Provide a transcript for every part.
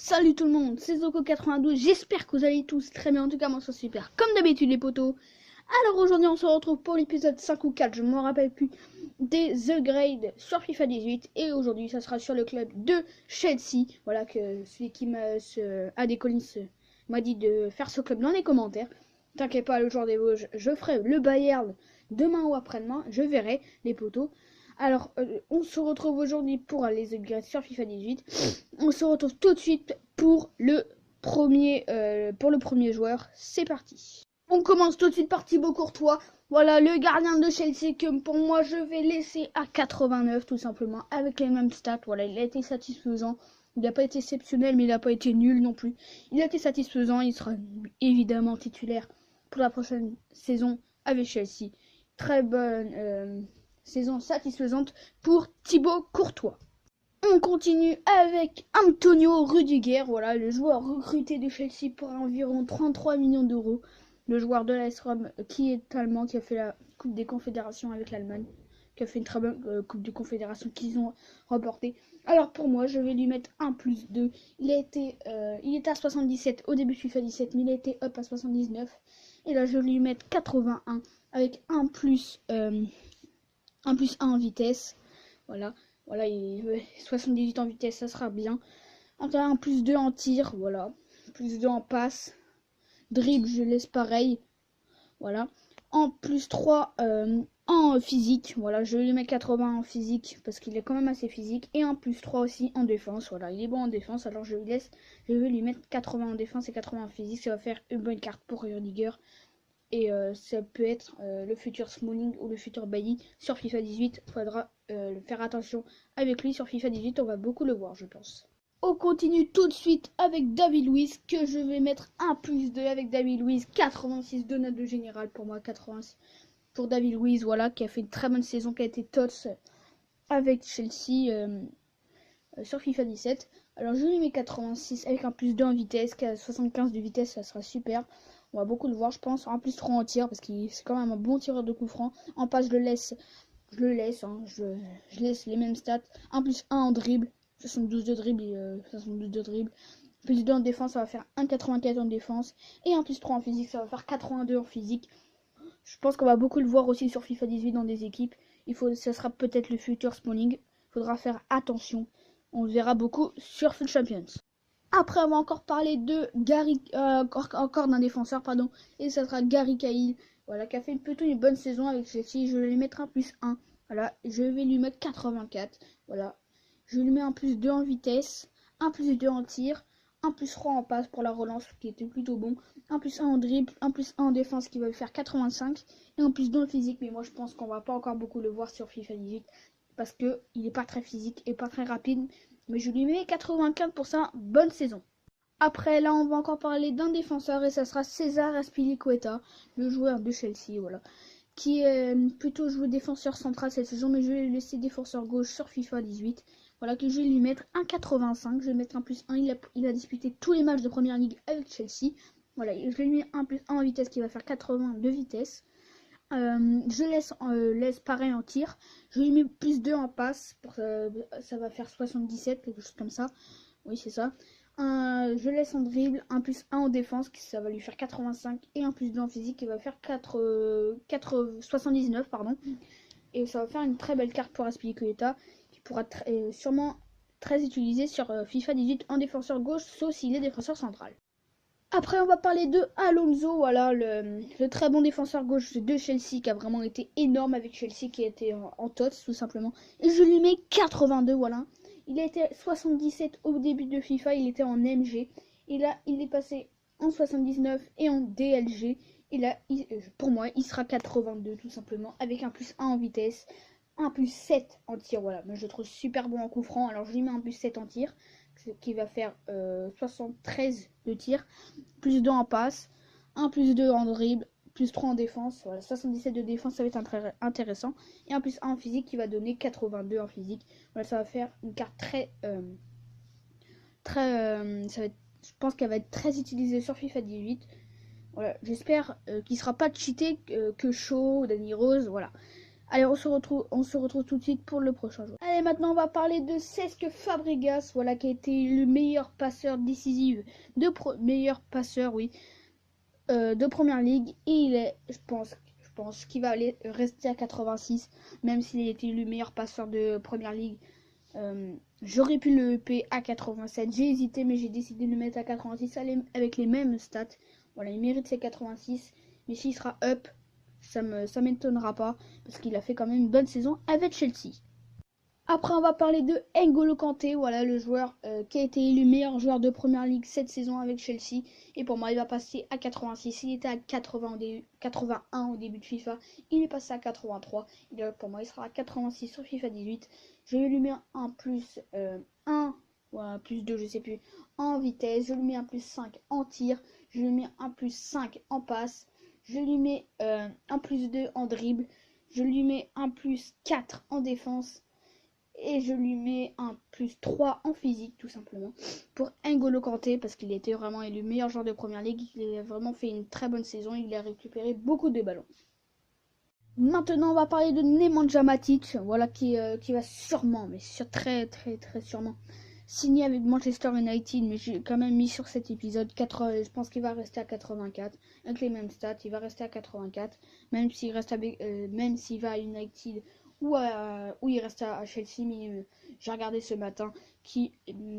Salut tout le monde, c'est Zoko92, j'espère que vous allez tous très bien, en tout cas moi ça super, comme d'habitude les potos. Alors aujourd'hui on se retrouve pour l'épisode 5 ou 4, je ne me rappelle plus, des upgrades sur FIFA 18. Et aujourd'hui ça sera sur le club de Chelsea. Voilà, que celui qui Adé Collins m'a dit de faire ce club dans les commentaires. T'inquiète pas, le jour des Vosges, je ferai le Bayern demain ou après-demain, je verrai les potos. Alors, on se retrouve aujourd'hui pour les upgrades sur FIFA 18. On se retrouve tout de suite pour le premier joueur. C'est parti. On commence tout de suite par Thibaut Courtois. Voilà, le gardien de Chelsea que pour moi je vais laisser à 89 tout simplement, avec les mêmes stats. Voilà, il a été satisfaisant. Il n'a pas été exceptionnel, mais il n'a pas été nul non plus. Il a été satisfaisant. Il sera évidemment titulaire pour la prochaine saison avec Chelsea. Très bonne saison satisfaisante pour Thibaut Courtois. On continue avec Antonio Rudiger, voilà, le joueur recruté de Chelsea pour environ 33 millions d'euros. Le joueur de l'AS Rome qui est allemand, qui a fait la Coupe des Confédérations avec l'Allemagne, qui a fait une très bonne Coupe des Confédérations qu'ils ont remportée. Alors pour moi, je vais lui mettre un plus 2. Il était à 77 au début de FIFA 17, mais il a été up à 79. Et là, je vais lui mettre 81 avec un plus 1 en vitesse. Voilà, il 78 en vitesse, ça sera bien. Un plus 2 en tir, voilà. Plus 2 en passe. Dribble, je laisse pareil. Voilà. En plus 3 en physique. Voilà, je lui mets 80 en physique parce qu'il est quand même assez physique. Et un plus 3 aussi en défense. Voilà, il est bon en défense. Alors je vais lui mettre 80 en défense et 80 en physique. Ça va faire une bonne carte pour Rudiger. Et ça peut être le futur Smalling ou le futur Bailly sur FIFA 18. Il faudra faire attention avec lui sur FIFA 18. On va beaucoup le voir, je pense. On continue tout de suite avec David Luiz, que je vais mettre un plus 2 avec David Luiz. 86 de note de général pour moi. 86 pour David Luiz, voilà, qui a fait une très bonne saison, qui a été tots avec Chelsea sur FIFA 17. Alors je lui mets 86 avec un plus 2 en vitesse, qui a 75 de vitesse, ça sera super. On va beaucoup le voir, je pense. En plus 3 en tir, parce qu'il c'est quand même un bon tireur de coup franc. En passe, je le laisse, je laisse les mêmes stats. Un plus 1 en dribble, 72 de dribble, 72 de dribble. Plus 2 en défense, ça va faire 1,84 en défense. Et un plus 3 en physique, ça va faire 82 en physique. Je pense qu'on va beaucoup le voir aussi sur FIFA 18 dans des équipes. Ça sera peut-être le futur Smalling. Il faudra faire attention. On le verra beaucoup sur Foot Champions. Après, on va encore parler de Gary, encore d'un défenseur, pardon, et ça sera Gary Cahill, voilà, qui a fait plutôt une bonne saison avec Chelsea. Je vais lui mettre un plus 1, voilà, je vais lui mettre 84, voilà, je lui mets un plus 2 en vitesse, un plus 2 en tir, un plus 3 en passe pour la relance, qui était plutôt bon, un plus 1 en dribble, un plus 1 en défense qui va lui faire 85, et un plus 2 en physique, mais moi je pense qu'on va pas encore beaucoup le voir sur FIFA 18, parce que il est pas très physique et pas très rapide. Mais je lui mets 95 pour sa bonne saison. Après, là, on va encore parler d'un défenseur et ça sera César Azpilicueta, le joueur de Chelsea, voilà, qui est plutôt joué défenseur central cette saison, mais je vais le laisser défenseur gauche sur FIFA 18. Voilà, que je vais lui mettre un 85, je vais mettre un plus 1. Il a disputé tous les matchs de première ligue avec Chelsea. Voilà, je lui mets un plus 1 en vitesse qui va faire 80 de vitesse. Je laisse pareil en tir. Je lui mets plus 2 en passe. Ça va faire 77, quelque chose comme ça. Oui, c'est ça. Je laisse en dribble. Un plus 1 en défense, ça va lui faire 85. Et un plus 2 en physique, qui va faire 79. Pardon. Et ça va faire une très belle carte pour Azpilicueta, qui pourra sûrement très utilisée sur FIFA 18 en défenseur gauche, sauf s'il est défenseur central. Après, on va parler de Alonso, voilà, le très bon défenseur gauche de Chelsea, qui a vraiment été énorme avec Chelsea, qui a été en tots, tout simplement. Et je lui mets 82, voilà. Il a été 77 au début de FIFA, il était en MG. Et là, il est passé en 79 et en DLG. Et là, pour moi, il sera 82, tout simplement, avec un plus 1 en vitesse, un plus 7 en tir, voilà. Mais je le trouve super bon en coup franc, alors je lui mets un plus 7 en tir, qui va faire 73 de tir, plus 2 en passe, 1 plus 2 en dribble, plus 3 en défense, voilà, 77 de défense, ça va être intéressant, et un plus 1 en physique qui va donner 82 en physique. Voilà, ça va faire une carte je pense qu'elle va être très utilisée sur FIFA 18. Voilà, j'espère qu'il sera pas cheaté que Shaw, Danny Rose, voilà. Allez, on se retrouve tout de suite pour le prochain joueur. Allez, maintenant on va parler de Cesc Fabregas, voilà, qui a été le meilleur passeur décisif, meilleur passeur, oui, de première ligue. Et il est, je pense qu'il va rester à 86, même s'il a été le meilleur passeur de première ligue. J'aurais pu le EP à 87, j'ai hésité, mais j'ai décidé de le mettre à 86 avec les mêmes stats. Voilà, il mérite ses 86, mais s'il sera up, ça m'étonnera pas, parce qu'il a fait quand même une bonne saison avec Chelsea. Après, on va parler de N'Golo Kanté, voilà le joueur qui a été élu meilleur joueur de première ligue cette saison avec Chelsea. Et pour moi, il va passer à 86. Il était à 81 au début de FIFA. Il est passé à 83. Pour moi, il sera à 86 sur FIFA 18. Je lui mets un plus 1, ou un plus 2, je sais plus, en vitesse. Je lui mets un plus 5 en tir. Je lui mets un plus 5 en passe. Je lui mets un plus 2 en dribble. Je lui mets un plus 4 en défense. Et je lui mets un plus 3 en physique, tout simplement, pour N'Golo Kanté, parce qu'il était vraiment élu meilleur joueur de première ligue. Il a vraiment fait une très bonne saison. Il a récupéré beaucoup de ballons. Maintenant, on va parler de Nemanja Matic, voilà, qui va sûrement, mais très sûrement, signer avec Manchester United. Mais j'ai quand même mis sur cet épisode 80, je pense qu'il va rester à 84, avec les mêmes stats. Il va rester à 84, même s'il reste même s'il va à United ou il reste à Chelsea. Mais j'ai regardé ce matin qu'il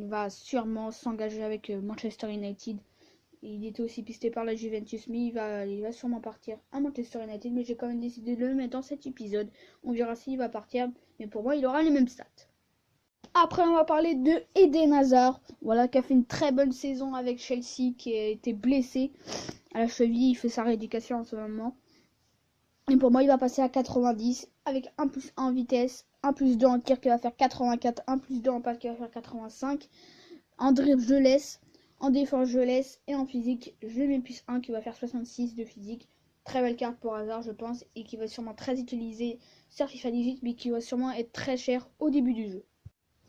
va sûrement s'engager avec Manchester United. Il était aussi pisté par la Juventus, mais il va sûrement partir à Manchester United. Mais j'ai quand même décidé de le mettre dans cet épisode. On verra s'il va partir, mais pour moi, il aura les mêmes stats. Après, on va parler de Eden Hazard, voilà, qui a fait une très bonne saison avec Chelsea, qui a été blessé à la cheville. Il fait sa rééducation en ce moment. Et pour moi, il va passer à 90 avec 1 plus 1 en vitesse, 1 plus 2 en tir qui va faire 84, 1 plus 2 en passe qui va faire 85. En dribble, je laisse. En défense, je laisse. Et en physique, je mets plus 1 qui va faire 66 de physique. Très belle carte pour Hazard, je pense. Et qui va sûrement très utiliser sur FIFA 18, mais qui va sûrement être très cher au début du jeu.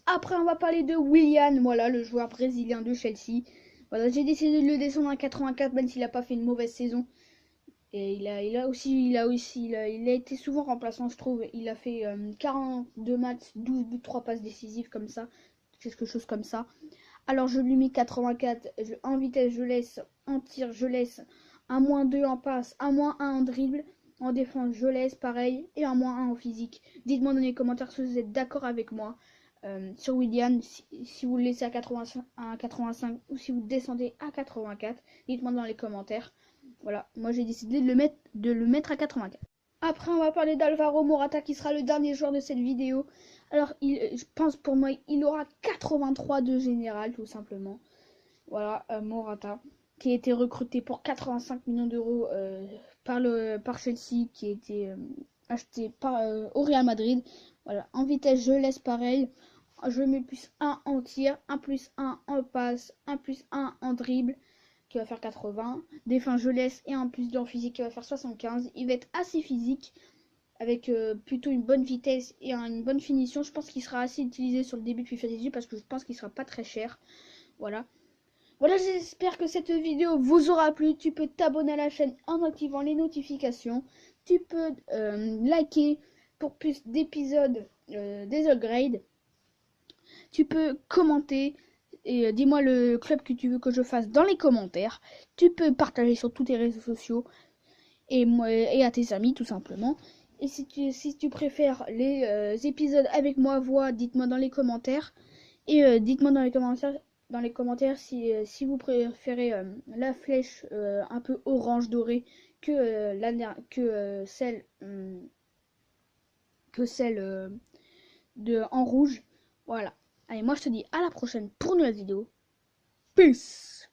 Après, on va parler de Willian, voilà, le joueur brésilien de Chelsea. Voilà, j'ai décidé de le descendre à 84, même s'il n'a pas fait une mauvaise saison. Et il a été souvent remplaçant, je trouve. Il a fait 42 matchs, 12 buts, 3 passes décisives, comme ça. Quelque chose comme ça. Alors je lui mets 84, en vitesse je laisse, en tir je laisse, un moins 2 en passe, un moins 1 en dribble, en défense je laisse pareil, et un moins 1 en physique. Dites-moi dans les commentaires si vous êtes d'accord avec moi sur Willian, si vous le laissez à 85 ou si vous descendez à 84. Dites-moi dans les commentaires. Voilà, moi j'ai décidé de le mettre à 84. Après, on va parler d'Alvaro Morata qui sera le dernier joueur de cette vidéo. Alors, je pense pour moi, il aura 83 de général, tout simplement. Voilà, Morata, qui a été recruté pour 85 millions d'euros par Chelsea, qui a été acheté au Real Madrid. Voilà, en vitesse, je laisse pareil. Je mets plus 1 en tir, 1 plus 1 en passe, 1 plus 1 en dribble, qui va faire 80. Défense, je laisse, et un plus 2 en physique qui va faire 75. Il va être assez physique, avec plutôt une bonne vitesse et une bonne finition. Je pense qu'il sera assez utilisé sur le début de FIFA 18 parce que je pense qu'il sera pas très cher. Voilà. Voilà, j'espère que cette vidéo vous aura plu. Tu peux t'abonner à la chaîne en activant les notifications. Tu peux liker pour plus d'épisodes des upgrades. Tu peux commenter et dis-moi le club que tu veux que je fasse dans les commentaires. Tu peux partager sur tous tes réseaux sociaux et à tes amis tout simplement. Et si tu préfères les épisodes avec moi voix, dites-moi dans les commentaires. Et dites-moi dans les commentaires si vous préférez la flèche un peu orange dorée que celle en rouge. Voilà. Allez, moi je te dis à la prochaine pour une nouvelle vidéo. Peace.